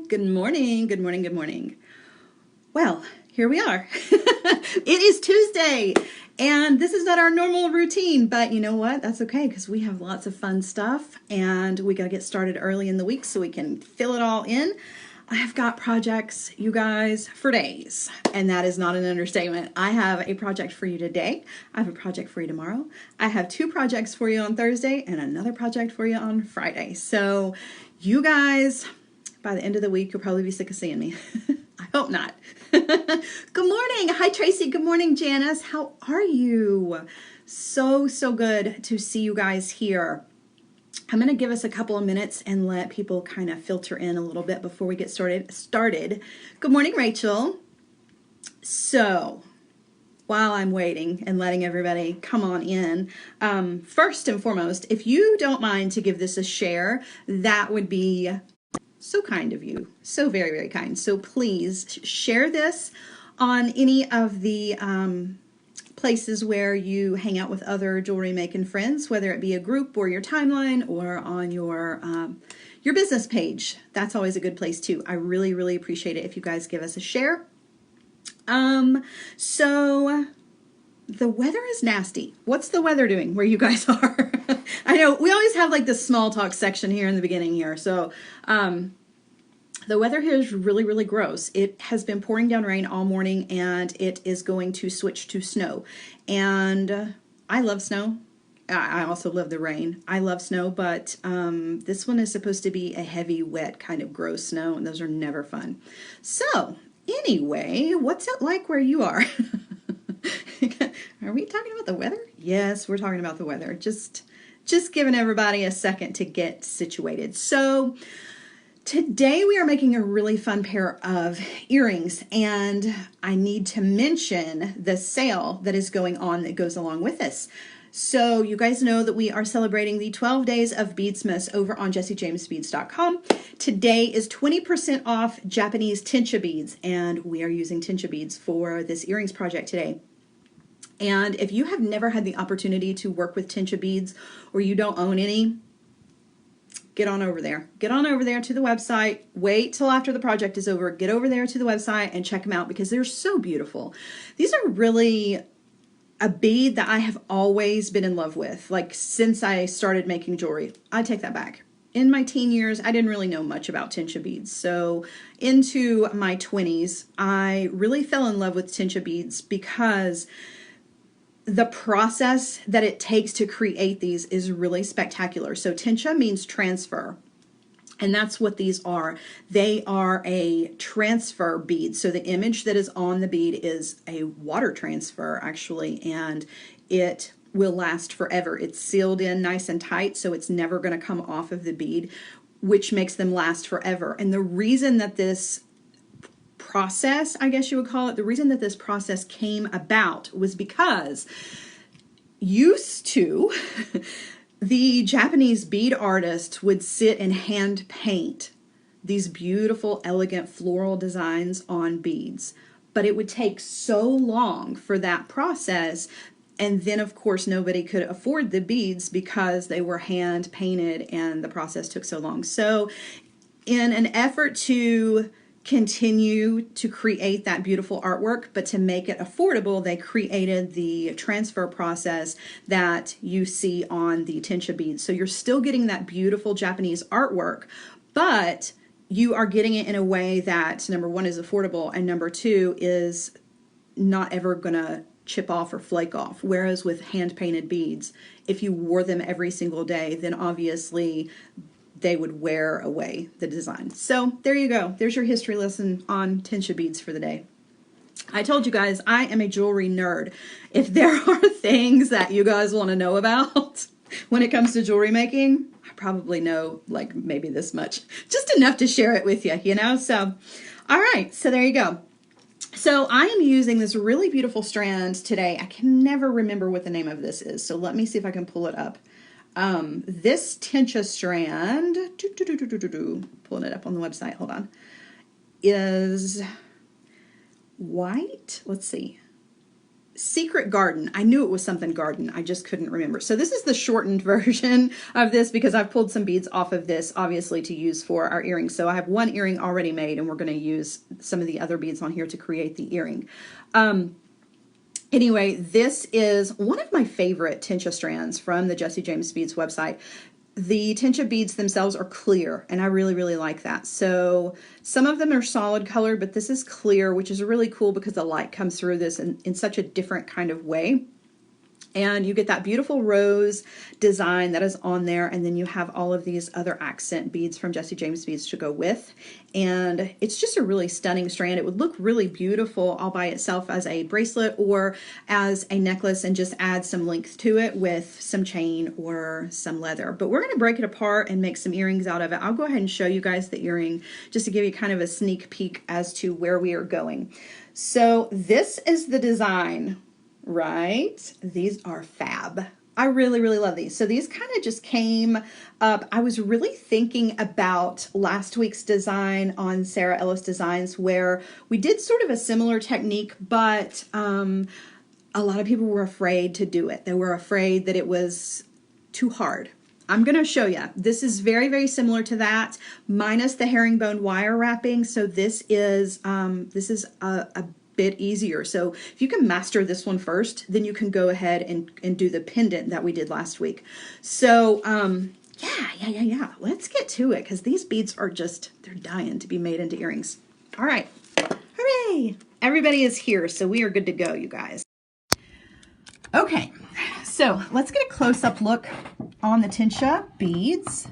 Good morning, good morning, good morning. Well, here we are. It is Tuesday, and this is not our normal routine, but you know what? That's okay, because we have lots of fun stuff, and we got to get started early in the week so we can fill it all in. I have got projects, you guys, for days, and that is not an understatement. I have a project for you today. I have a project for you tomorrow. I have 2 projects for you on Thursday and another project for you on Friday. So you guys, by the end of the week, you'll probably be sick of seeing me. I hope not. Good morning. Hi, Tracy. Good morning, Janice. How are you? So good to see you guys here. I'm going to give us a couple of minutes and let people kind of filter in a little bit before we get started. Good morning, Rachel. So while I'm waiting and letting everybody come on in, first and foremost, if you don't mind to give this a share, that would be so kind of you. So very, very kind. So please share this on any of the places where you hang out with other jewelry making friends, whether it be a group or your timeline or on your business page. That's always a good place too. I really, really appreciate it if you guys give us a share. So the weather is nasty. What's the weather doing where you guys are? I know we always have like this small talk section here in the beginning here. So, the weather here is really, really gross. It has been pouring down rain all morning, and it is going to switch to snow. And I love snow. I also love the rain. I love snow, but this one is supposed to be a heavy, wet, kind of gross snow, and those are never fun. So anyway, what's it like where you are? Are we talking about the weather? Yes, we're talking about the weather. Just giving everybody a second to get situated. So today we are making a really fun pair of earrings, and I need to mention the sale that is going on that goes along with this. So you guys know that we are celebrating the 12 days of Beadsmas over on jessijamesbeads.com. Today is 20% off Japanese Tensha beads, and we are using Tensha beads for this earrings project today. And if you have never had the opportunity to work with Tensha beads, or you don't own any, get on over there. Get on over there to the website. Wait till after the project is over. Get over there to the website and check them out because they're so beautiful. These are really a bead that I have always been in love with, like since I started making jewelry. I take that back. In my teen years, I didn't really know much about Tensha beads. So into my 20s, I really fell in love with Tensha beads because the process that it takes to create these is really spectacular. So Tensha means transfer, and that's what these are. They are a transfer bead. So the image that is on the bead is a water transfer, actually, and it will last forever. It's sealed in nice and tight, so it's never going to come off of the bead, which makes them last forever. And the reason that this process, I guess you would call it, the reason that this process came about was because used to the Japanese bead artists would sit and hand paint these beautiful, elegant floral designs on beads. But it would take so long for that process. And then, of course, nobody could afford the beads because they were hand painted and the process took so long. So in an effort to continue to create that beautiful artwork, but to make it affordable, they created the transfer process that you see on the Tensha beads. So you're still getting that beautiful Japanese artwork, but you are getting it in a way that, number one, is affordable, and number two, is not ever gonna chip off or flake off. Whereas with hand-painted beads, if you wore them every single day, then obviously they would wear away the design. So there you go. There's your history lesson on Tensha beads for the day. I told you guys I am a jewelry nerd. If there are things that you guys want to know about when it comes to jewelry making, I probably know like maybe this much. Just enough to share it with you, you know? So, all right. So there you go. So I am using this really beautiful strand today. I can never remember what the name of this is. So let me see if I can pull it up. This Tensha strand, pulling it up on the website, hold on, is white. Let's see. Secret Garden. I knew it was something garden. I just couldn't remember. So this is the shortened version of this because I've pulled some beads off of this, obviously, to use for our earrings. So I have one earring already made, and we're going to use some of the other beads on here to create the earring. Anyway, this is one of my favorite Tensha strands from the Jessie James Beads website. The Tensha beads themselves are clear, and I really, really like that. So some of them are solid color, but this is clear, which is really cool because the light comes through this in such a different kind of way. And you get that beautiful rose design that is on there, and then you have all of these other accent beads from Jessie James Beads to go with. And it's just a really stunning strand. It would look really beautiful all by itself as a bracelet or as a necklace, and just add some length to it with some chain or some leather. But we're going to break it apart and make some earrings out of it. I'll go ahead and show you guys the earring just to give you kind of a sneak peek as to where we are going. So this is the design. Right? These are fab. I really, really love these. So these kind of just came up. I was really thinking about last week's design on Sara Ellis Designs, where we did sort of a similar technique, but a lot of people were afraid to do it. They were afraid that it was too hard. I'm going to show you. This is very, very similar to that, minus the herringbone wire wrapping. So this is a bit easier. So if you can master this one first, then you can go ahead and do the pendant that we did last week. So yeah. Let's get to it, because these beads are just, they're dying to be made into earrings. All right. Hooray! Everybody is here, so we are good to go, you guys. Okay, so let's get a close-up look on the Tensha beads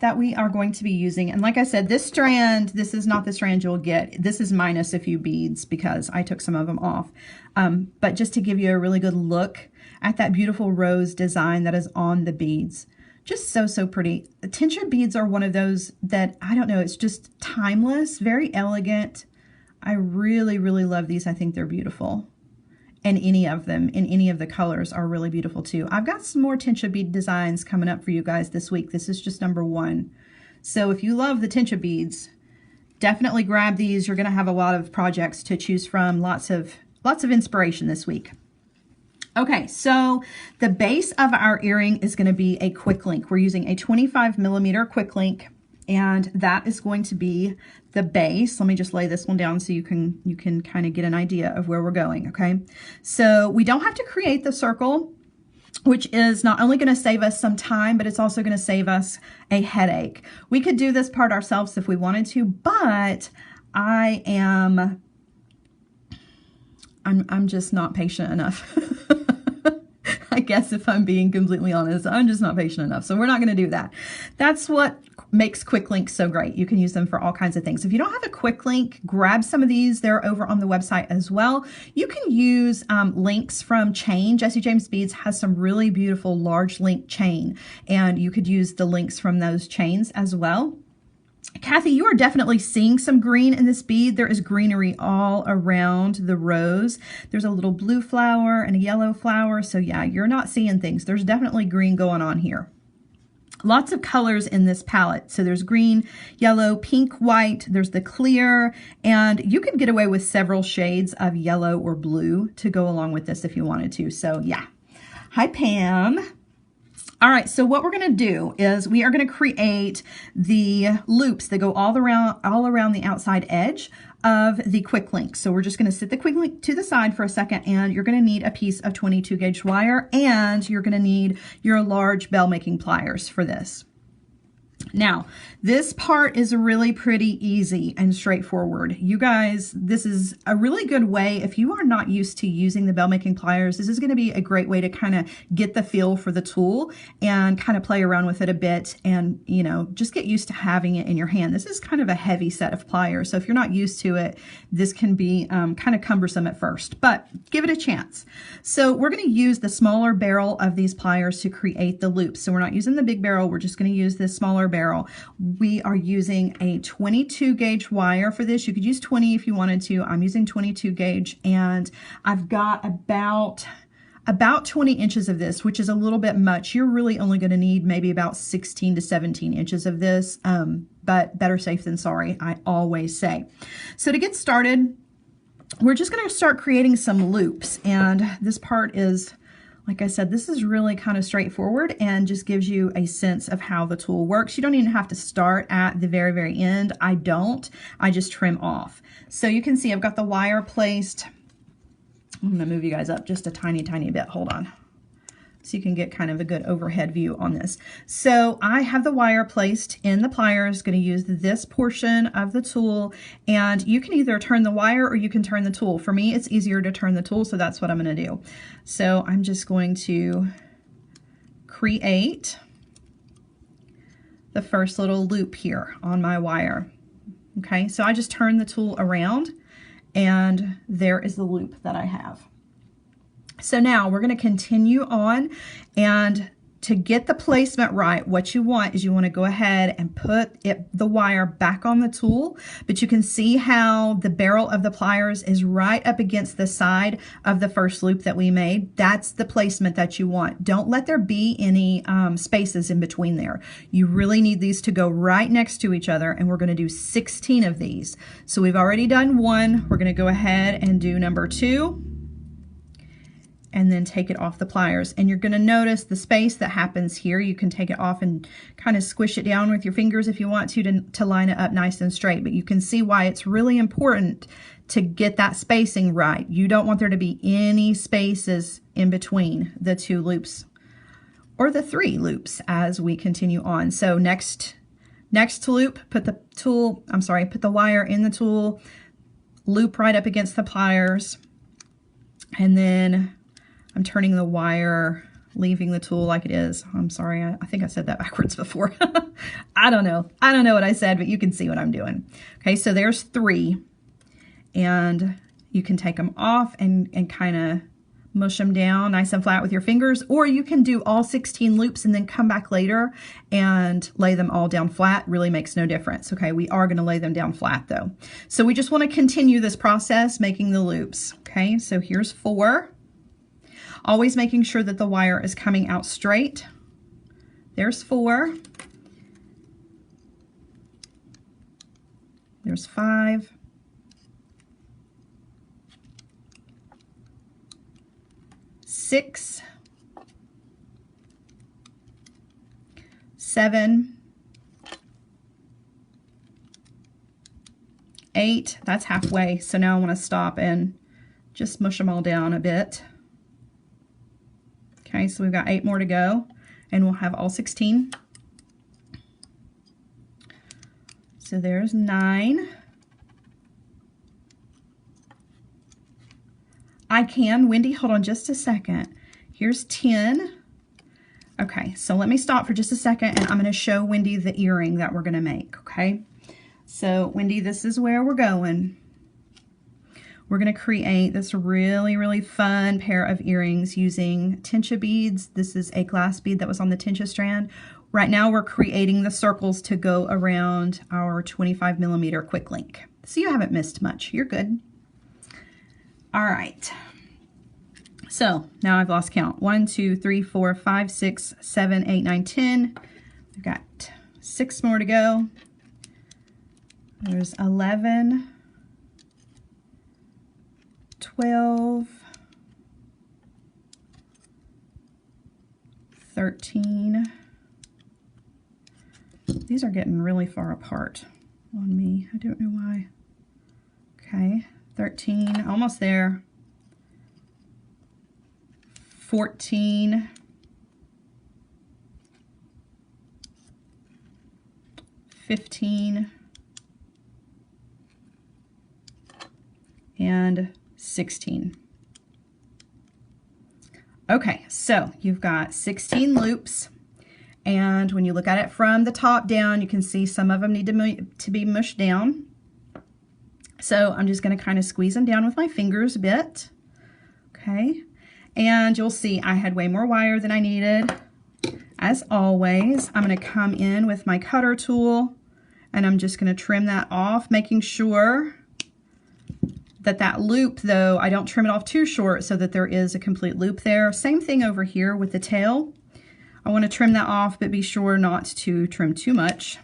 that we are going to be using. And like I said, this strand, this is not the strand you'll get. This is minus a few beads because I took some of them off. But just to give you a really good look at that beautiful rose design that is on the beads. Just so, so pretty. The Tensha beads are one of those that, I don't know, it's just timeless, very elegant. I really, really love these. I think they're beautiful. And any of them in any of the colors are really beautiful too. I've got some more Tensha bead designs coming up for you guys this week. This is just number one. So if you love the Tensha beads, definitely grab these. You're going to have a lot of projects to choose from. Lots of inspiration this week. Okay, so the base of our earring is going to be a Quicklink. We're using a 25mm Quicklink, and that is going to be the base. Let me just lay this one down so you can kind of get an idea of where we're going, okay? So we don't have to create the circle, which is not only going to save us some time, but it's also going to save us a headache. We could do this part ourselves if we wanted to, but I'm just not patient enough. I guess if I'm being completely honest, I'm just not patient enough. So we're not going to do that. That's what makes Quicklink so great. You can use them for all kinds of things. If you don't have a Quicklink, grab some of these. They're over on the website as well. You can use links from chain. Jessie James Beads has some really beautiful large link chain, and you could use the links from those chains as well. Kathy, you are definitely seeing some green in this bead. There is greenery all around the rose. There's a little blue flower and a yellow flower. So yeah, you're not seeing things. There's definitely green going on here. Lots of colors in this palette. So there's green, yellow, pink, white. There's the clear, and you can get away with several shades of yellow or blue to go along with this if you wanted to. So yeah. Hi, Pam. All right, so what we're going to do is we are going to create the loops that go all around the outside edge of the Quicklink. So we're just going to sit the Quicklink to the side for a second, and you're going to need a piece of 22 gauge wire, and you're going to need your large bell making pliers for this. Now, this part is really pretty easy and straightforward. You guys, this is a really good way, if you are not used to using the bell making pliers, this is going to be a great way to kind of get the feel for the tool and kind of play around with it a bit and, you know, just get used to having it in your hand. This is kind of a heavy set of pliers, so if you're not used to it, this can be kind of cumbersome at first, but give it a chance. So we're going to use the smaller barrel of these pliers to create the loops. So we're not using the big barrel, we're just going to use this smaller barrel. We are using a 22 gauge wire for this. You could use 20 if you wanted to. I'm using 22 gauge, and I've got about 20 inches of this, which is a little bit much. You're really only going to need maybe about 16 to 17 inches of this, but better safe than sorry, I always say. So to get started, we're just going to start creating some loops. And this part is, like I said, this is really kind of straightforward and just gives you a sense of how the tool works. You don't even have to start at the very, very end. I don't. I just trim off. So you can see I've got the wire placed. I'm going to move you guys up just a tiny, tiny bit. Hold on. So you can get kind of a good overhead view on this. So I have the wire placed in the pliers, going to use this portion of the tool, and you can either turn the wire or you can turn the tool. For me, it's easier to turn the tool, so that's what I'm going to do. So I'm just going to create the first little loop here on my wire. Okay, so I just turn the tool around, and there is the loop that I have. So now we're going to continue on, and to get the placement right, what you want is you want to go ahead and put the wire back on the tool, but you can see how the barrel of the pliers is right up against the side of the first loop that we made. That's the placement that you want. Don't let there be any spaces in between there. You really need these to go right next to each other, and we're going to do 16 of these. So we've already done one. We're going to go ahead and do number 2. And then take it off the pliers. And you're going to notice the space that happens here. You can take it off and kind of squish it down with your fingers if you want to line it up nice and straight. But you can see why it's really important to get that spacing right. You don't want there to be any spaces in between the 2 loops or the 3 loops as we continue on. So next loop, put the wire in the tool, loop right up against the pliers, and then I'm turning the wire, leaving the tool like it is. I'm sorry, I think I said that backwards before. I don't know what I said, but you can see what I'm doing. Okay, so there's 3. And you can take them off and kind of mush them down nice and flat with your fingers, or you can do all 16 loops and then come back later and lay them all down flat. Really makes no difference. Okay, we are going to lay them down flat though. So we just want to continue this process making the loops. Okay, so here's 4. Always making sure that the wire is coming out straight. There's 4. There's 5. 6. 7. 8. That's halfway. So now I want to stop and just mush them all down a bit. Okay, so we've got 8 more to go, and we'll have all 16. So there's 9. Wendy, hold on just a second. Here's 10. Okay, so let me stop for just a second, and I'm going to show Wendy the earring that we're going to make, okay? So, Wendy, this is where we're going. We're going to create this really, really fun pair of earrings using Tensha beads. This is a glass bead that was on the Tensha strand. Right now we're creating the circles to go around our 25mm Quicklink. So you haven't missed much. You're good. All right. So now I've lost count. 1, 2, 3, 4, 5, 6, 7, 8, 9, 10. We've got 6 more to go. There's 11. 12, 13. These are getting really far apart on me. I don't know why. Okay, 13, almost there. 14. 15. And 16. Okay, so you've got 16 loops, and when you look at it from the top down, you can see some of them need to be mushed down. So I'm just going to kind of squeeze them down with my fingers a bit. Okay, and you'll see I had way more wire than I needed. As always, I'm going to come in with my cutter tool, and I'm just going to trim that off, making sure that loop, though, I don't trim it off too short so that there is a complete loop there. Same thing over here with the tail. I want to trim that off, but be sure not to trim too much.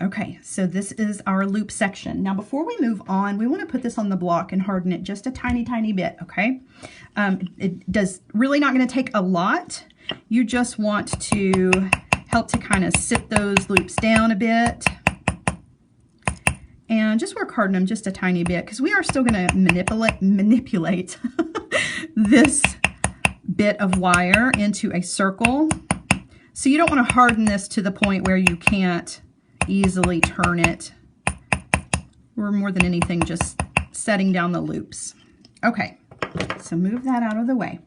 Okay, so this is our loop section. Now, before we move on, we want to put this on the block and harden it just a tiny, tiny bit, okay? It does really not going to take a lot. You just want to help to kind of sit those loops down a bit and just work harden them just a tiny bit, because we are still going to manipulate this bit of wire into a circle. So you don't want to harden this to the point where you can't easily turn it. We're more than anything just setting down the loops. Okay, so move that out of the way.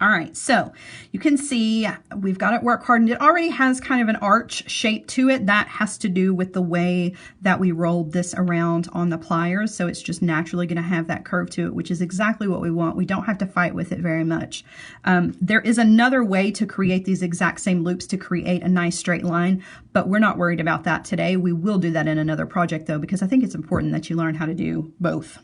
All right, so you can see we've got it work hardened. It already has kind of an arch shape to it. That has to do with the way that we rolled this around on the pliers. So it's just naturally going to have that curve to it, which is exactly what we want. We don't have to fight with it very much. There is another way to create these exact same loops to create a nice straight line, but we're not worried about that today. We will do that in another project though, because I think it's important that you learn how to do both.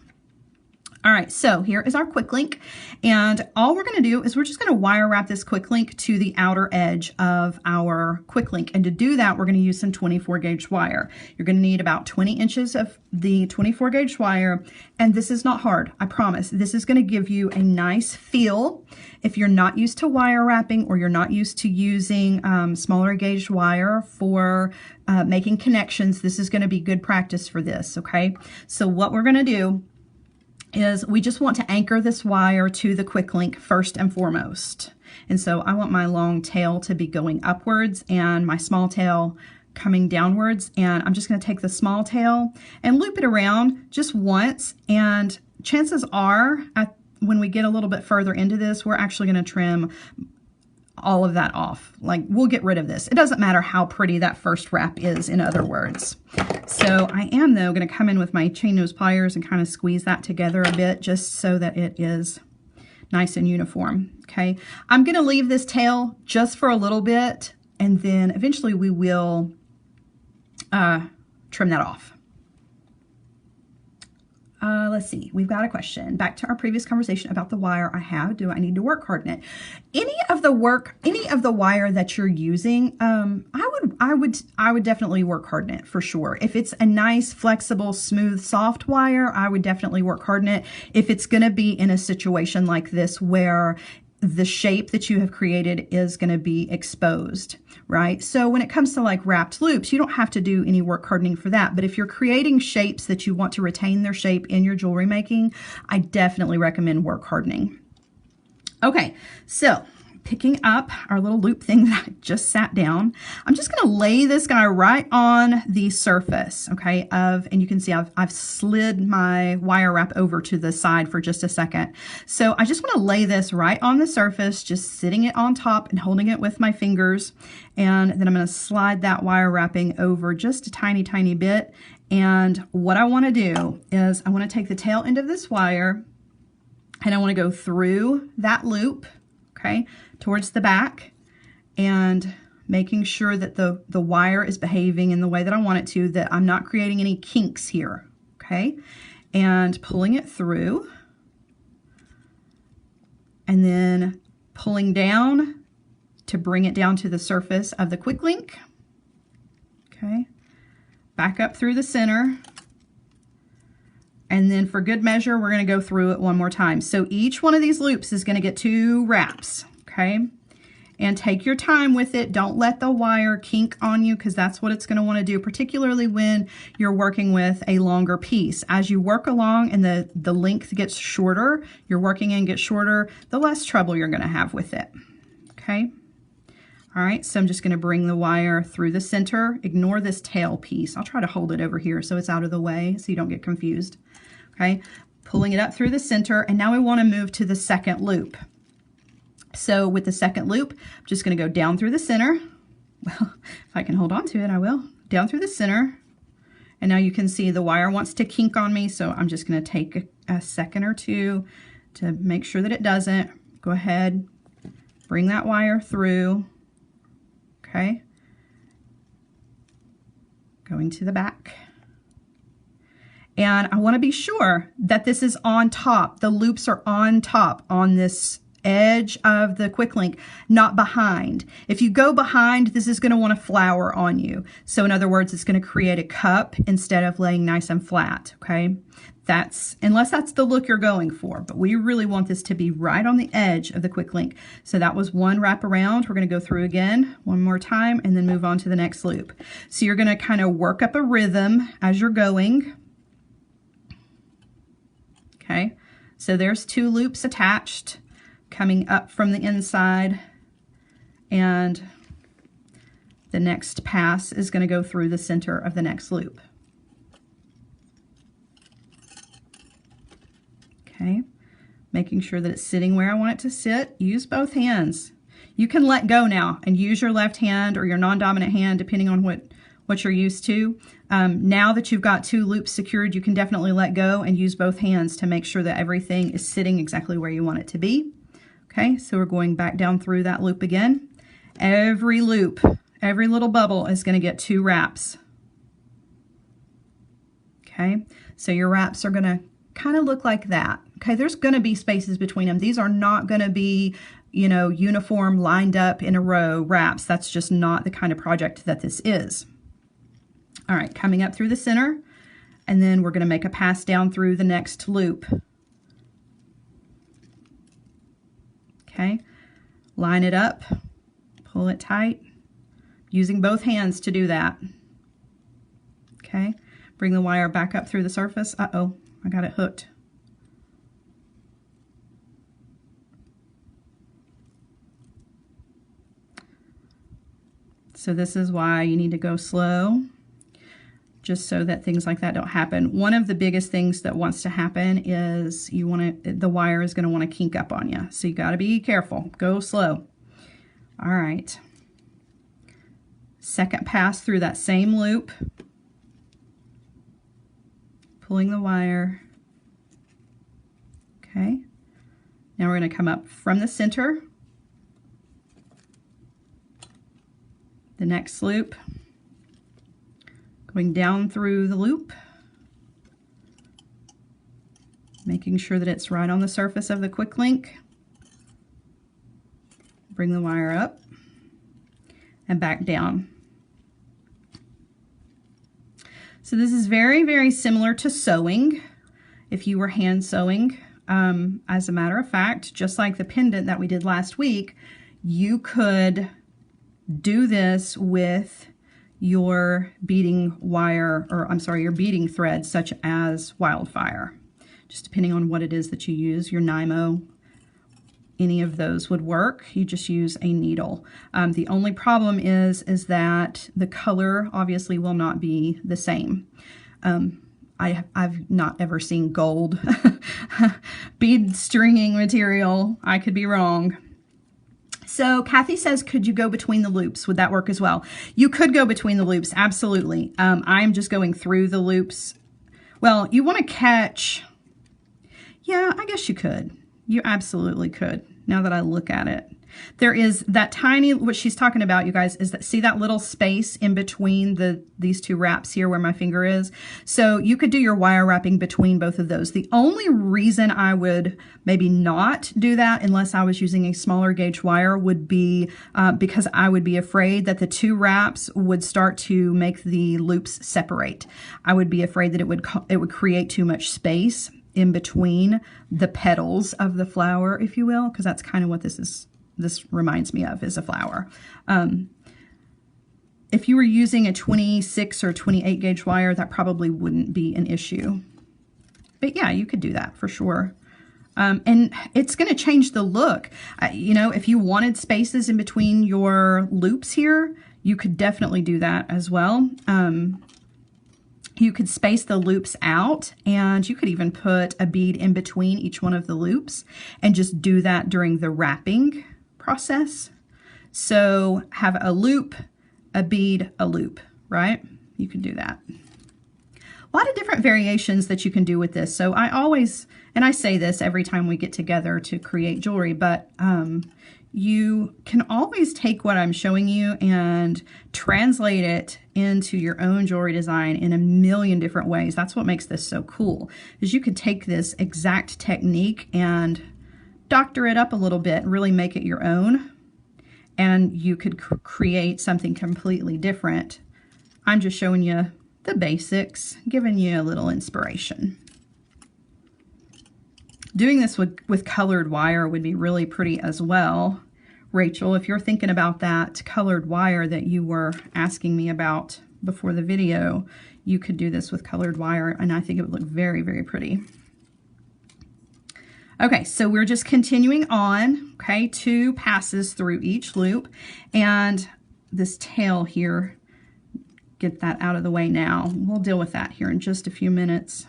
All right, so here is our Quicklink, and all we're going to do is we're just going to wire wrap this Quicklink to the outer edge of our Quicklink, and to do that we're going to use some 24 gauge wire. You're going to need about 20 inches of the 24 gauge wire, and this is not hard, I promise. This is going to give you a nice feel. If you're not used to wire wrapping, or you're not used to using smaller gauge wire for making connections, this is going to be good practice for this, okay? So what we're going to do is we just want to anchor this wire to the Quicklink first and foremost. And so I want my long tail to be going upwards and my small tail coming downwards. And I'm just going to take the small tail and loop it around just once. And chances are, when we get a little bit further into this, we're actually going to trim all of that off. Like, we'll get rid of this. It doesn't matter how pretty that first wrap is, in other words. So I am, though, going to come in with my chain nose pliers and kind of squeeze that together a bit, just so that it is nice and uniform. Okay, I'm going to leave this tail just for a little bit, and then eventually we will trim that off. Let's see, we've got a question. Back to our previous conversation about the wire I have. Do I need to work harden it? Any of the wire that you're using, I would definitely work harden it for sure. If it's a nice, flexible, smooth, soft wire, I would definitely work harden it. If it's going to be in a situation like this where the shape that you have created is going to be exposed, right? So when it comes to like wrapped loops, you don't have to do any work hardening for that. But if you're creating shapes that you want to retain their shape in your jewelry making, I definitely recommend work hardening. Okay, so picking up our little loop thing that I just sat down, I'm just going to lay this guy right on the surface, okay, and you can see I've slid my wire wrap over to the side for just a second. So I just want to lay this right on the surface, just sitting it on top and holding it with my fingers. And then I'm going to slide that wire wrapping over just a tiny, tiny bit. And what I want to do is I want to take the tail end of this wire and I want to go through that loop, okay, towards the back, and making sure that the wire is behaving in the way that I want it to, that I'm not creating any kinks here, okay, and pulling it through, and then pulling down to bring it down to the surface of the Quicklink, okay, back up through the center. And then for good measure, we're going to go through it one more time. So each one of these loops is going to get 2 wraps, okay? And take your time with it. Don't let the wire kink on you, because that's what it's going to want to do, particularly when you're working with a longer piece. As you work along and the length gets shorter, your working end gets shorter, the less trouble you're going to have with it, okay? All right, so I'm just going to bring the wire through the center. Ignore this tail piece. I'll try to hold it over here so it's out of the way so you don't get confused. Okay, pulling it up through the center, and now we want to move to the second loop. So with the second loop, I'm just going to go down through the center. Well, if I can hold on to it, I will. Down through the center. And now you can see the wire wants to kink on me, so I'm just going to take a second or two to make sure that it doesn't. Go ahead, bring that wire through. Okay, going to the back. And I want to be sure that this is on top. The loops are on top on this edge of the Quicklink, not behind. If you go behind, this is going to want to flower on you. So in other words, it's going to create a cup instead of laying nice and flat, okay? Unless that's the look you're going for, but we really want this to be right on the edge of the Quicklink. So that was one wrap around. We're going to go through again one more time and then move on to the next loop. So you're going to kind of work up a rhythm as you're going. Okay, so there's 2 loops attached coming up from the inside, and the next pass is going to go through the center of the next loop. Okay, making sure that it's sitting where I want it to sit. Use both hands. You can let go now and use your left hand or your non-dominant hand, depending on what you're used to. Now that you've got 2 loops secured, you can definitely let go and use both hands to make sure that everything is sitting exactly where you want it to be. Okay, so we're going back down through that loop again. Every loop, every little bubble is going to get 2 wraps. Okay, so your wraps are going to kind of look like that. Okay, there's going to be spaces between them. These are not going to be, you know, uniform, lined up in a row wraps. That's just not the kind of project that this is. All right, coming up through the center, and then we're going to make a pass down through the next loop. Okay, line it up, pull it tight, using both hands to do that. Okay, bring the wire back up through the surface. Uh-oh, I got it hooked. So this is why you need to go slow, just so that things like that don't happen. One of the biggest things that wants to happen is the wire is going to want to kink up on you. So you got to be careful. Go slow. All right. Second pass through that same loop. Pulling the wire. Okay. Now we're going to come up from the center. The next loop. Going down through the loop, making sure that it's right on the surface of the Quicklink. Bring the wire up and back down. So this is very, very similar to sewing, if you were hand sewing. As a matter of fact, just like the pendant that we did last week, you could do this with your beading wire, or I'm sorry, your beading thread, such as Wildfire. Just depending on what it is that you use, your Nymo, any of those would work. You just use a needle. The only problem is that the color obviously will not be the same. I've not ever seen gold bead stringing material. I could be wrong. So Kathy says, could you go between the loops? Would that work as well? You could go between the loops, absolutely. I'm just going through the loops. Well, you want to catch, yeah, I guess you could. You absolutely could, now that I look at it. There is that tiny, what she's talking about, you guys, is that, see that little space in between these 2 wraps here where my finger is? So you could do your wire wrapping between both of those. The only reason I would maybe not do that unless I was using a smaller gauge wire would be because I would be afraid that the 2 wraps would start to make the loops separate. I would be afraid that it would create too much space in between the petals of the flower, if you will, because that's kind of what this reminds me of, is a flower. If you were using a 26 or 28 gauge wire, that probably wouldn't be an issue. But yeah, you could do that for sure. And it's going to change the look. You know, if you wanted spaces in between your loops here, you could definitely do that as well. You could space the loops out, and you could even put a bead in between each one of the loops and just do that during the wrapping process. So have a loop, a bead, a loop, right? You can do that. A lot of different variations that you can do with this. So I always, and I say this every time we get together to create jewelry, but you can always take what I'm showing you and translate it into your own jewelry design in a million different ways. That's what makes this so cool, is you could take this exact technique and doctor it up a little bit and really make it your own, and you could create something completely different. I'm just showing you the basics, giving you a little inspiration. Doing this with colored wire would be really pretty as well. Rachel, if you're thinking about that colored wire that you were asking me about before the video, you could do this with colored wire, and I think it would look very, very pretty. Okay, so we're just continuing on, okay, 2 passes through each loop, and this tail here, get that out of the way now. We'll deal with that here in just a few minutes.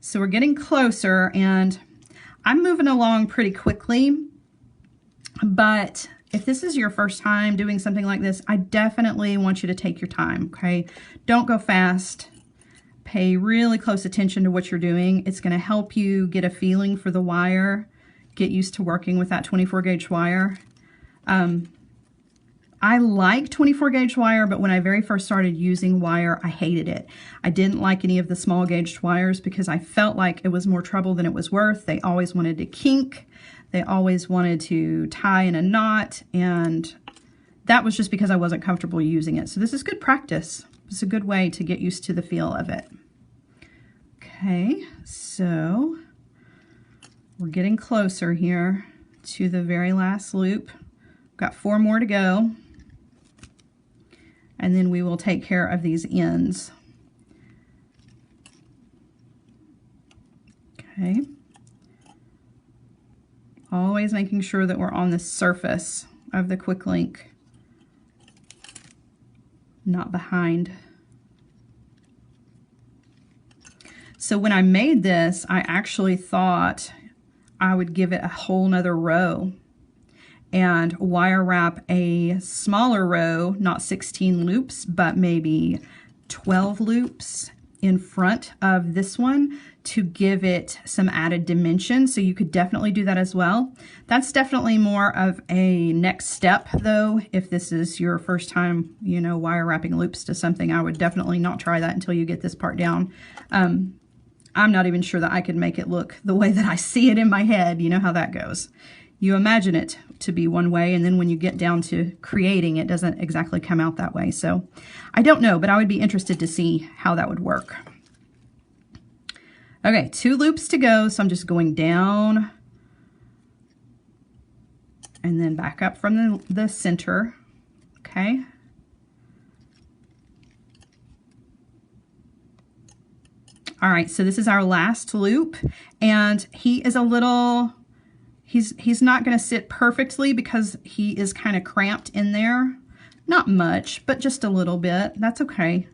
So we're getting closer, and I'm moving along pretty quickly, but if this is your first time doing something like this, I definitely want you to take your time, okay? Don't go fast. Pay really close attention to what you're doing. It's going to help you get a feeling for the wire, get used to working with that 24 gauge wire. I like 24 gauge wire, but when I very first started using wire, I hated it. I didn't like any of the small gauge wires because I felt like it was more trouble than it was worth. They always wanted to kink. They always wanted to tie in a knot, and that was just because I wasn't comfortable using it. So this is good practice. It's a good way to get used to the feel of it. Okay, so we're getting closer here to the very last loop. Got 4 more to go, and then we will take care of these ends. Okay. Always making sure that we're on the surface of the Quicklink, not behind. So when I made this, I actually thought I would give it a whole nother row and wire wrap a smaller row, not 16 loops, but maybe 12 loops in front of this one to give it some added dimension. So you could definitely do that as well. That's definitely more of a next step though. If this is your first time, you know, wire wrapping loops to something, I would definitely not try that until you get this part down. I'm not even sure that I could make it look the way that I see it in my head. You know how that goes. You imagine it to be one way, and then when you get down to creating, it doesn't exactly come out that way. So I don't know, but I would be interested to see how that would work. Okay, 2 loops to go, so I'm just going down and then back up from the center, okay? All right, so this is our last loop, and he is a little, he's not gonna sit perfectly because he is kind of cramped in there. Not much, but just a little bit. That's okay.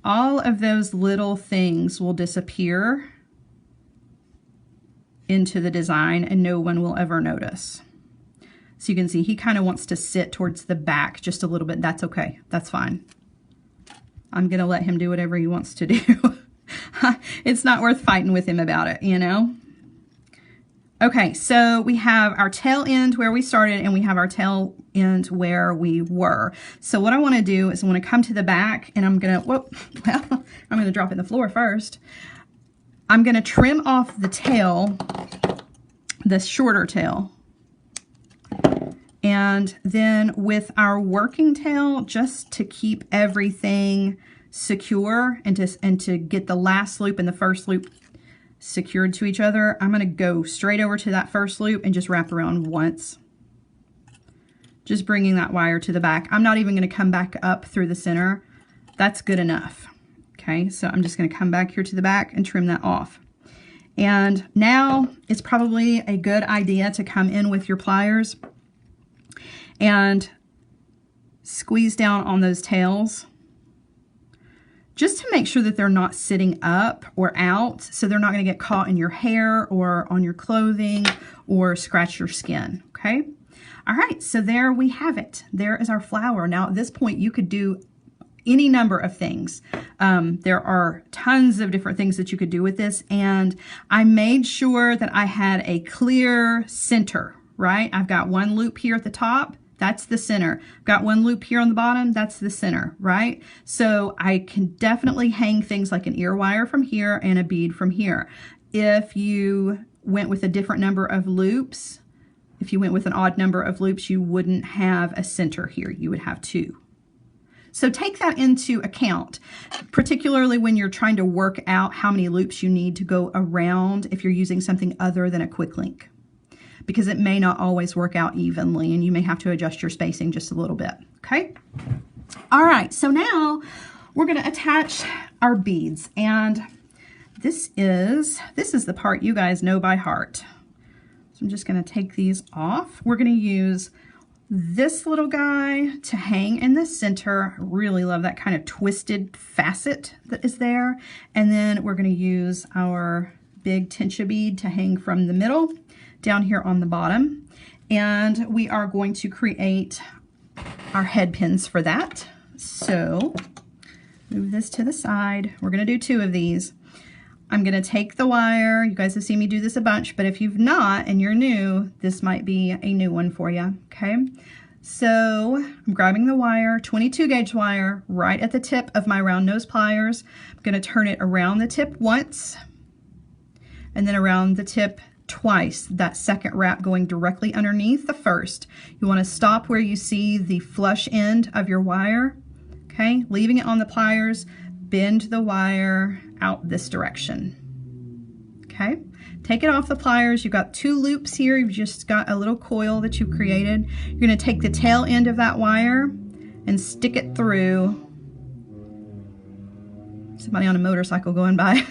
All of those little things will disappear into the design and no one will ever notice. So you can see he kind of wants to sit towards the back just a little bit. That's okay. That's fine. I'm going to let him do whatever he wants to do. It's not worth fighting with him about it, you know? Okay, so we have our tail end where we started and we have our tail end where we were. So what I want to do is I want to come to the back and I'm going to, whoop, well, I'm going to drop it in the floor first. I'm going to trim off the tail, the shorter tail. And then with our working tail, just to keep everything secure and to get the last loop and the first loop secured to each other, I'm going to go straight over to that first loop and just wrap around once. Just bringing that wire to the back. I'm not even going to come back up through the center. That's good enough. Okay, so I'm just going to come back here to the back and trim that off. And now it's probably a good idea to come in with your pliers and squeeze down on those tails, just to make sure that they're not sitting up or out, so they're not going to get caught in your hair or on your clothing or scratch your skin, okay? All right, so there we have it. There is our flower. Now at this point, you could do any number of things. There are tons of different things that you could do with this, and I made sure that I had a clear center, right? I've got one loop here at the top. That's the center. I've got one loop here on the bottom. That's the center, right? So I can definitely hang things like an ear wire from here and a bead from here. If you went with a different number of loops, if you went with an odd number of loops, you wouldn't have a center here. You would have 2. So take that into account, particularly when you're trying to work out how many loops you need to go around if you're using something other than a Quicklink, because it may not always work out evenly and you may have to adjust your spacing just a little bit, okay? All right, so now we're gonna attach our beads, and this is the part you guys know by heart. So I'm just gonna take these off. We're gonna use this little guy to hang in the center. I really love that kind of twisted facet that is there. And then we're going to use our big Tensha bead to hang from the middle down here on the bottom. And we are going to create our head pins for that. So move this to the side. We're going to do 2 of these. I'm going to take the wire. You guys have seen me do this a bunch, but if you've not and you're new, this might be a new one for you, okay? So I'm grabbing the wire, 22 gauge wire, right at the tip of my round nose pliers. I'm going to turn it around the tip once and then around the tip twice, that second wrap going directly underneath the first. You want to stop where you see the flush end of your wire, okay? Leaving it on the pliers, bend the wire out this direction, okay? Take it off the pliers. You've got 2 loops here. You've just got a little coil that you've created. You're gonna take the tail end of that wire and stick it through. Somebody on a motorcycle going by.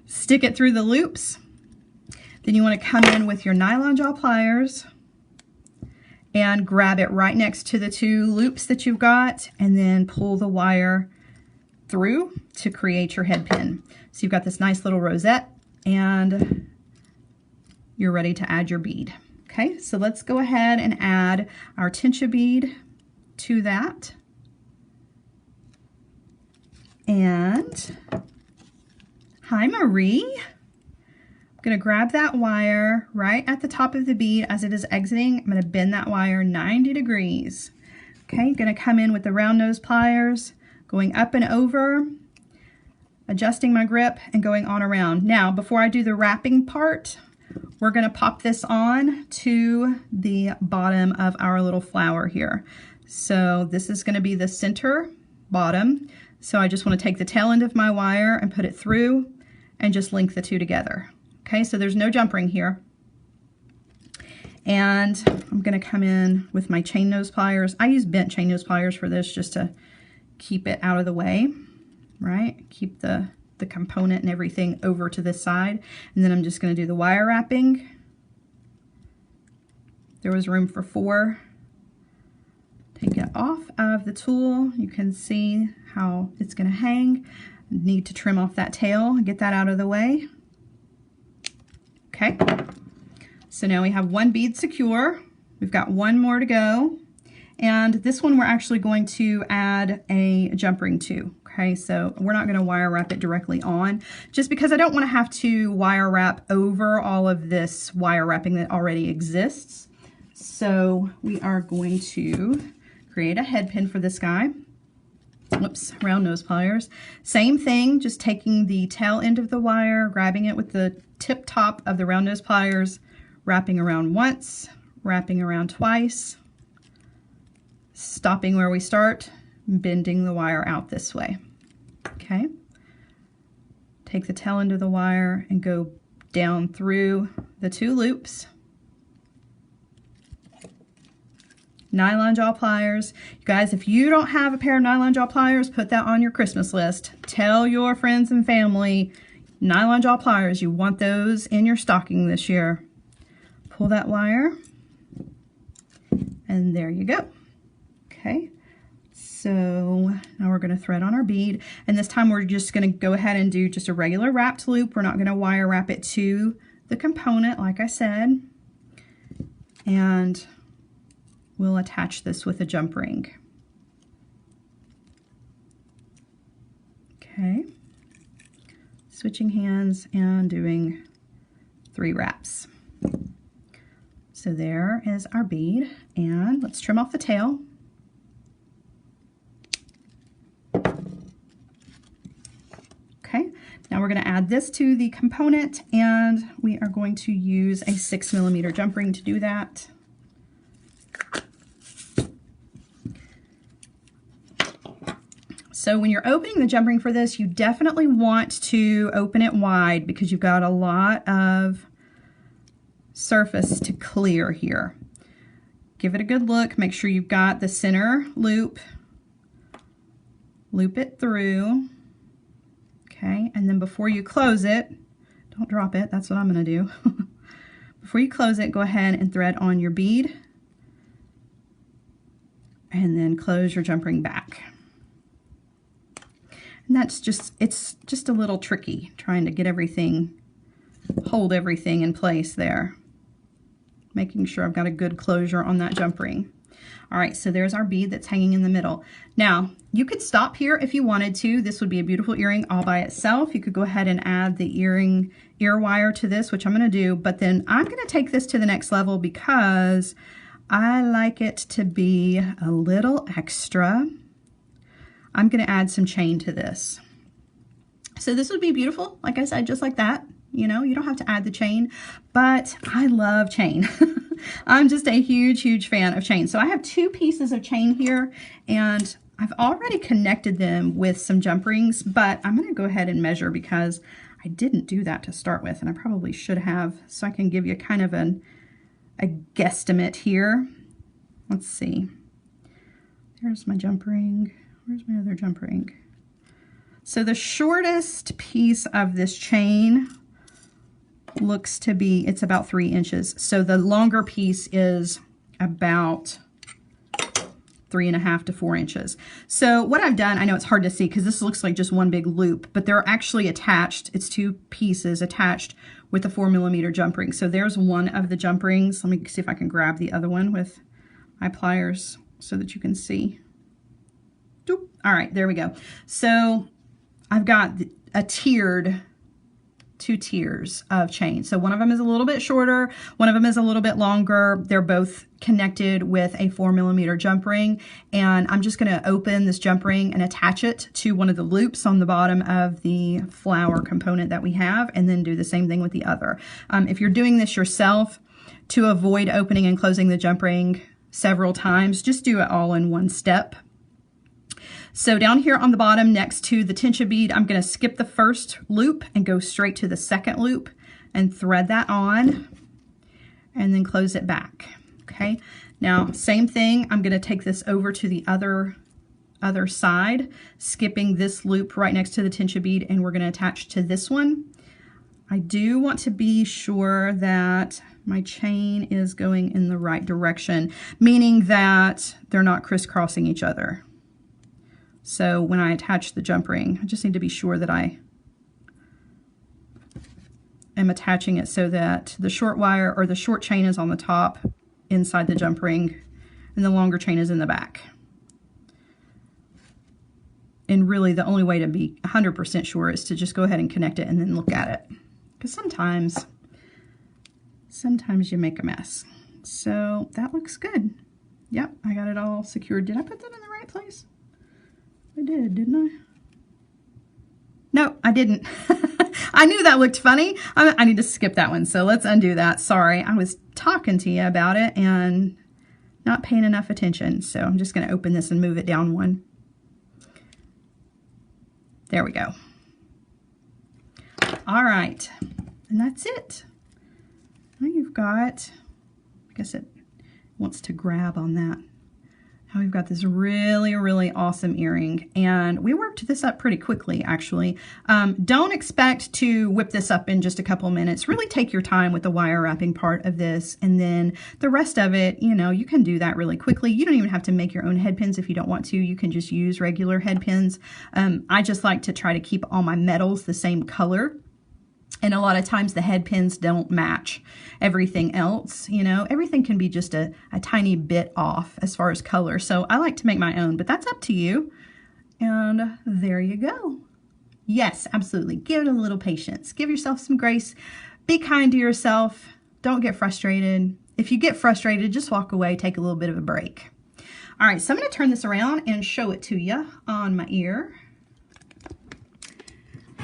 Stick it through the loops. Then you wanna come in with your nylon jaw pliers and grab it right next to the 2 loops that you've got, and then pull the wire through to create your head pin. So you've got this nice little rosette and you're ready to add your bead. Okay, so let's go ahead and add our Tensha bead to that. And hi, Marie. I'm gonna grab that wire right at the top of the bead as it is exiting. I'm gonna bend that wire 90 degrees. Okay, gonna come in with the round nose pliers, going up and over, adjusting my grip and going on around. Now, before I do the wrapping part, we're gonna pop this on to the bottom of our little flower here. So this is gonna be the center bottom. So I just wanna take the tail end of my wire and put it through and just link the 2 together. Okay, so there's no jump ring here. And I'm gonna come in with my chain nose pliers. I use bent chain nose pliers for this just to keep it out of the way, right? Keep the component and everything over to this side. And then I'm just gonna do the wire wrapping. There was room for 4. Take it off of the tool. You can see how it's gonna hang. Need to trim off that tail and get that out of the way. Okay, so now we have 1 bead secure. We've got 1 more to go. And this one we're actually going to add a jump ring to. Okay, so we're not going to wire wrap it directly on, just because I don't want to have to wire wrap over all of this wire wrapping that already exists. So we are going to create a head pin for this guy. Whoops, round nose pliers. Same thing, just taking the tail end of the wire, grabbing it with the tip top of the round nose pliers, wrapping around once, wrapping around twice, stopping where we start, bending the wire out this way. Okay, take the tail end of the wire and go down through the 2 loops. Nylon jaw pliers. You guys, if you don't have a pair of nylon jaw pliers, put that on your Christmas list. Tell your friends and family, nylon jaw pliers, you want those in your stocking this year. Pull that wire, and there you go. Okay, so now we're going to thread on our bead, and this time we're just going to go ahead and do just a regular wrapped loop. We're not going to wire wrap it to the component, like I said, and we'll attach this with a jump ring. Okay, switching hands and doing 3 wraps. So there is our bead, and let's trim off the tail. Okay, now Now we're going to add this to the component, and we are going to use a 6mm jump ring to do that. So when you're opening the jump ring for this, you definitely want to open it wide because you've got a lot of surface to clear here. Give it a good look. Make sure you've got the center loop. Loop it through. Okay, and then before you close it, don't drop it. That's what I'm going to do. Before you close it, go ahead and thread on your bead. And then close your jump ring back. And that's just, it's just a little tricky trying to get everything, hold everything in place there. Making sure I've got a good closure on that jump ring. All right, so there's our bead that's hanging in the middle. Now, you could stop here if you wanted to. This would be a beautiful earring all by itself. You could go ahead and add the ear wire to this, which I'm gonna do, but then I'm gonna take this to the next level because I like it to be a little extra. I'm going to add some chain to this. So this would be beautiful, like I said, just like that. You know, you don't have to add the chain, but I love chain. I'm just a huge, huge fan of chain. So I have 2 pieces of chain here, and I've already connected them with some jump rings, but I'm going to go ahead and measure because I didn't do that to start with, and I probably should have, so I can give you kind of a guesstimate here. Let's see. There's my jump ring. Where's my other jump ring? So the shortest piece of this chain looks to be, it's about 3 inches. So the longer piece is about 3.5 to 4 inches. So what I've done, I know it's hard to see because this looks like just one big loop, but they're actually attached. It's 2 pieces attached with a 4mm jump ring. So there's one of the jump rings. Let me see if I can grab the other one with my pliers so that you can see. Doop. All right, there we go. So I've got a tiered, 2 tiers of chain. So one of them is a little bit shorter, one of them is a little bit longer. They're both connected with a 4mm jump ring, and I'm just going to open this jump ring and attach it to one of the loops on the bottom of the flower component that we have, and then do the same thing with the other. If you're doing this yourself, to avoid opening and closing the jump ring several times, just do it all in one step. So down here on the bottom next to the Tensha bead, I'm going to skip the first loop and go straight to the second loop and thread that on and then close it back. Okay, now same thing, I'm going to take this over to the other side, skipping this loop right next to the Tensha bead, and we're going to attach to this one. I do want to be sure that my chain is going in the right direction, meaning that they're not crisscrossing each other. So when I attach the jump ring, I just need to be sure that I am attaching it so that the short wire or the short chain is on the top inside the jump ring and the longer chain is in the back. And really the only way to be 100% sure is to just go ahead and connect it and then look at it. Because sometimes you make a mess. So that looks good. Yep, I got it all secured. Did I put that in the right place? I did, didn't I? No, I didn't. I knew that looked funny. I need to skip that one, so let's undo that. Sorry, I was talking to you about it and not paying enough attention. So I'm just going to open this and move it down one. There we go. All right, and that's it. Now you've got, I guess it wants to grab on that. Now we've got this really, really awesome earring, and we worked this up pretty quickly, actually. Don't expect to whip this up in just a couple minutes. Really take your time with the wire wrapping part of this, and then the rest of it, you know, you can do that really quickly. You don't even have to make your own head pins if you don't want to. You can just use regular head pins. I just like to try to keep all my metals the same color. And a lot of times the head pins don't match everything else, you know. Everything can be just a tiny bit off as far as color. So I like to make my own, but that's up to you. And there you go. Yes, absolutely. Give it a little patience. Give yourself some grace. Be kind to yourself. Don't get frustrated. If you get frustrated, just walk away, take a little bit of a break. All right, so I'm going to turn this around and show it to you on my ear.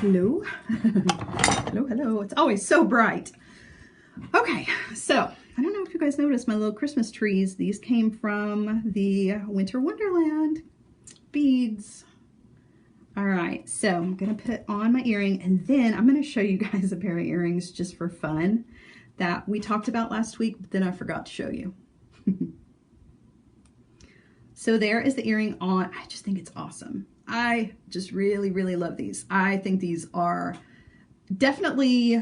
Hello. Hello, hello. It's always so bright. Okay, so I don't know if you guys noticed my little Christmas trees. These came from the Winter Wonderland beads. All right, so I'm gonna put on my earring, and then I'm gonna show you guys a pair of earrings just for fun that we talked about last week, but then I forgot to show you. So there is the earring on. I just think it's awesome. I just really, really love these. I think these are definitely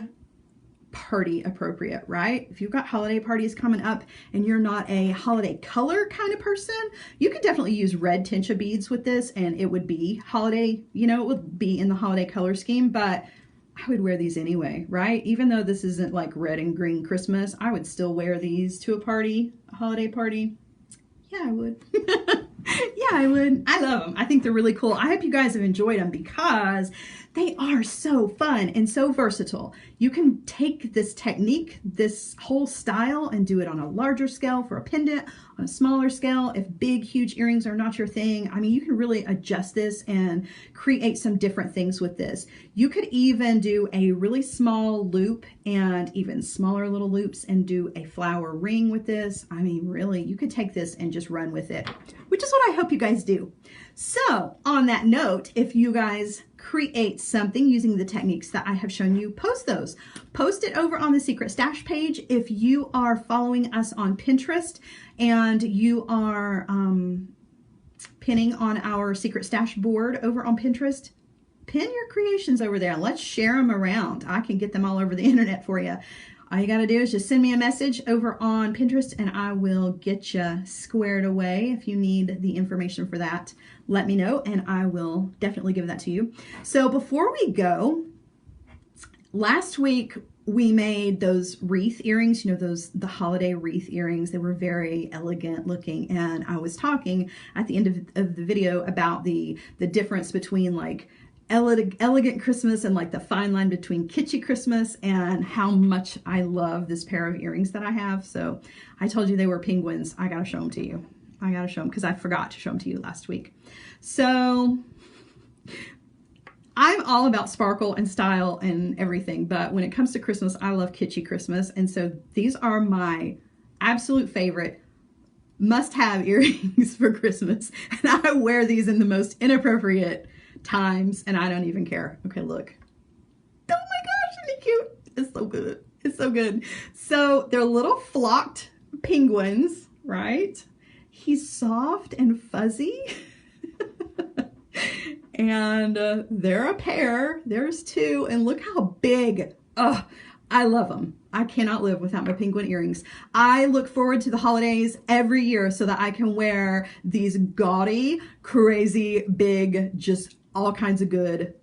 party appropriate, right? If you've got holiday parties coming up and you're not a holiday color kind of person, you could definitely use red Tensha beads with this and it would be holiday, you know, it would be in the holiday color scheme, but I would wear these anyway, right? Even though this isn't like red and green Christmas, I would still wear these to a party, a holiday party. Yeah, I would. Yeah, I would. I love them. I think they're really cool. I hope you guys have enjoyed them because they are so fun and so versatile. You can take this technique, this whole style, and do it on a larger scale for a pendant, on a smaller scale. If big, huge earrings are not your thing, I mean, you can really adjust this and create some different things with this. You could even do a really small loop and even smaller little loops and do a flower ring with this. I mean, really, you could take this and just run with it, which is what I hope you guys do. So on that note, if you guys create something using the techniques that I have shown you, post those. Post it over on the Secret Stash page. If you are following us on Pinterest and you are pinning on our Secret Stash board over on Pinterest, pin your creations over there. Let's share them around. I can get them all over the internet for you. All you got to do is just send me a message over on Pinterest and I will get you squared away. If you need the information for that, let me know and I will definitely give that to you. So before we go, last week we made those wreath earrings, you know, the holiday wreath earrings. They were very elegant looking. And I was talking at the end of the video about the difference between like elegant Christmas and like the fine line between kitschy Christmas and how much I love this pair of earrings that I have. So I told you they were penguins. I gotta show them to you. I gotta show them because I forgot to show them to you last week. So I'm all about sparkle and style and everything, but when it comes to Christmas, I love kitschy Christmas. And so these are my absolute favorite must-have earrings for Christmas. And I wear these in the most inappropriate times and I don't even care. Okay, look. Oh my gosh, isn't it cute? It's so good. It's so good. So they're little flocked penguins, right? He's soft and fuzzy. And they're a pair. There's two. And look how big. Oh, I love them. I cannot live without my penguin earrings. I look forward to the holidays every year so that I can wear these gaudy, crazy, big, just all kinds of good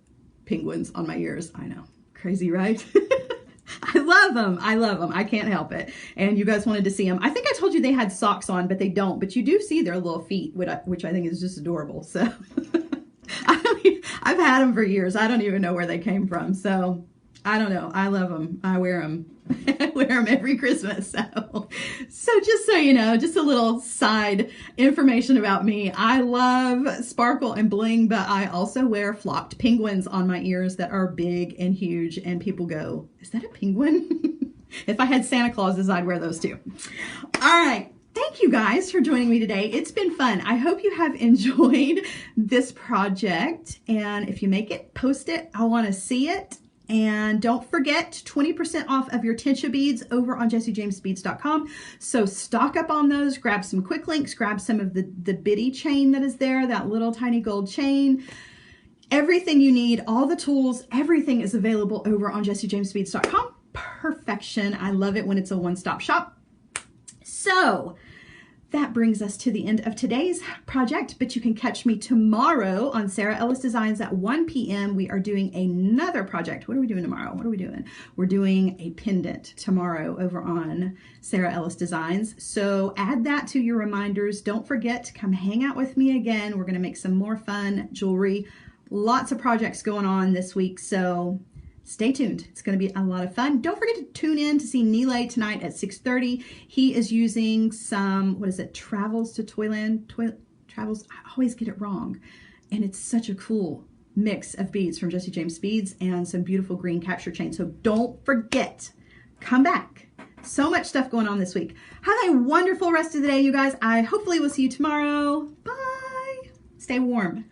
penguins on my ears. I know. Crazy, right? I love them. I love them. I can't help it. And you guys wanted to see them. I think I told you they had socks on, but they don't. But you do see their little feet, which I think is just adorable. So I've had them for years. I don't even know where they came from. So I don't know. I love them. I wear them. I wear them every Christmas. So just so you know, just a little side information about me. I love sparkle and bling, but I also wear flocked penguins on my ears that are big and huge. And people go, is that a penguin? If I had Santa Clauses, I'd wear those too. All right. Thank you guys for joining me today. It's been fun. I hope you have enjoyed this project. And if you make it, post it. I want to see it. And don't forget 20% off of your Tensha beads over on jessiejamesbeads.com. So stock up on those, grab some Quicklinks, grab some of the bitty chain that is there, that little tiny gold chain. Everything you need, all the tools, everything is available over on jessiejamesbeads.com. Perfection. I love it when it's a one-stop shop. So that brings us to the end of today's project, but you can catch me tomorrow on Sara Ellis Designs at 1 p.m. We are doing another project. What are we doing tomorrow? What are we doing? We're doing a pendant tomorrow over on Sara Ellis Designs. So add that to your reminders. Don't forget to come hang out with me again. We're going to make some more fun jewelry. Lots of projects going on this week, so stay tuned. It's going to be a lot of fun. Don't forget to tune in to see Nilay tonight at 6:30. He is using some, what is it, Travels to Toyland? Travels, I always get it wrong. And it's such a cool mix of beads from Jesse James Beads and some beautiful green capture chain. So don't forget, come back. So much stuff going on this week. Have a wonderful rest of the day, you guys. I hopefully will see you tomorrow. Bye. Stay warm.